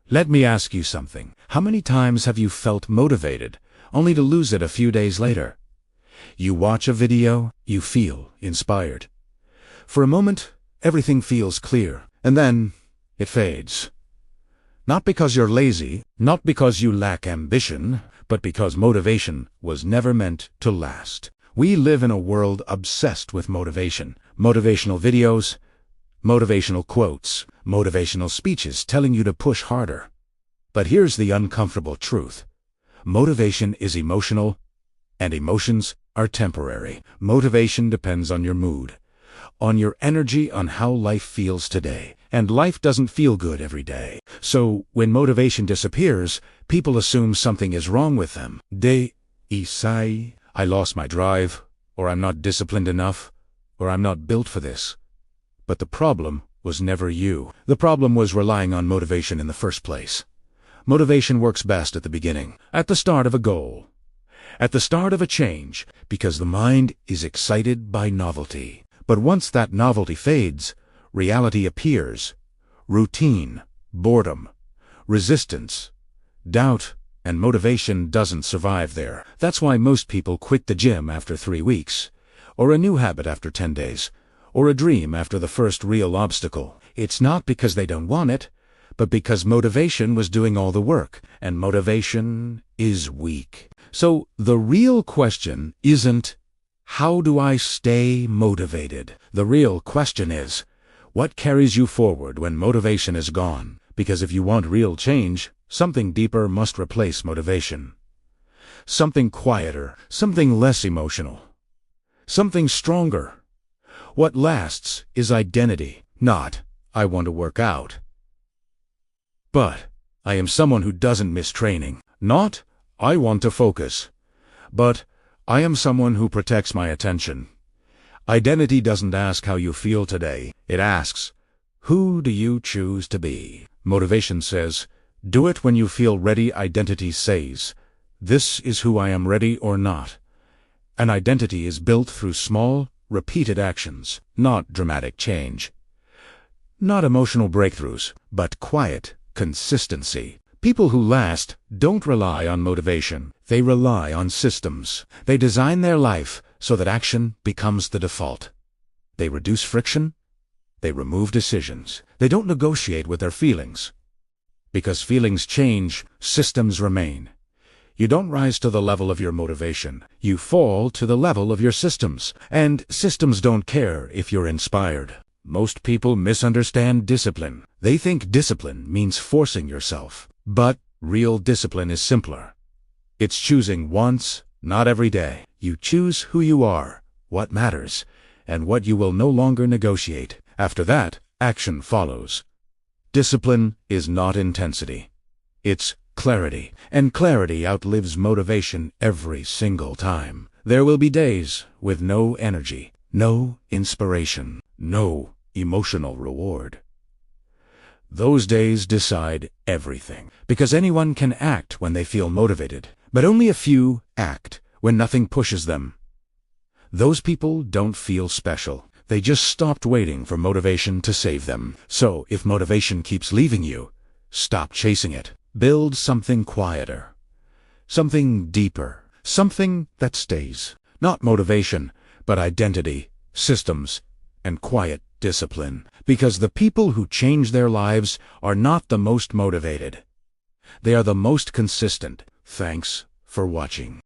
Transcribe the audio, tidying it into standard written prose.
Let me ask you something. How many times have you felt motivated, only to lose it a few days later? You watch a video, you feel inspired. For a moment, everything feels clear, and then it fades. Not because you're lazy, not because you lack ambition, but because motivation was never meant to last. We live in a world obsessed with motivation. Motivational videos, motivational quotes, motivational speeches telling you to push harder. But here's the uncomfortable truth. Motivation is emotional, and emotions are temporary. Motivation depends on your mood, on your energy, on how life feels today. And life doesn't feel good every day. So when motivation disappears, people assume something is wrong with them. I lost my drive, or I'm not disciplined enough, or I'm not built for this. But the problem was never you. The problem was relying on motivation in the first place. Motivation works best at the beginning, at the start of a goal, at the start of a change, because the mind is excited by novelty. But once that novelty fades, reality appears. Routine, boredom, resistance, doubt, and motivation doesn't survive there. That's why most people quit the gym after 3 weeks, or a new habit after 10 days, or a dream after the first real obstacle. It's not because they don't want it, but because motivation was doing all the work, and motivation is weak. So the real question isn't, how do I stay motivated? The real question is, what carries you forward when motivation is gone? Because if you want real change, something deeper must replace motivation. Something quieter, something less emotional, something stronger. What lasts is identity, not, I want to work out. But, I am someone who doesn't miss training. Not, I want to focus. But, I am someone who protects my attention. Identity doesn't ask how you feel today. It asks, who do you choose to be? Motivation says, do it when you feel ready. Identity says, this is who I am, ready or not. An identity is built through small, repeated actions, not dramatic change. Not emotional breakthroughs, but quiet consistency. People who last don't rely on motivation. They rely on systems. They design their life so that action becomes the default. They reduce friction. They remove decisions. They don't negotiate with their feelings. Because feelings change, systems remain. You don't rise to the level of your motivation. You fall to the level of your systems. And systems don't care if you're inspired. Most people misunderstand discipline. They think discipline means forcing yourself. But real discipline is simpler. It's choosing once, not every day. You choose who you are, what matters, and what you will no longer negotiate. After that, action follows. Discipline is not intensity. It's clarity. And clarity outlives motivation every single time. There will be days with no energy, no inspiration, no emotional reward. Those days decide everything. Because anyone can act when they feel motivated, but only a few act when nothing pushes them. Those people don't feel special. They just stopped waiting for motivation to save them. So, if motivation keeps leaving you, stop chasing it. Build something quieter, something deeper, something that stays. Not motivation, but identity, systems, and quiet discipline. Because the people who change their lives are not the most motivated. They are the most consistent. Thanks for watching.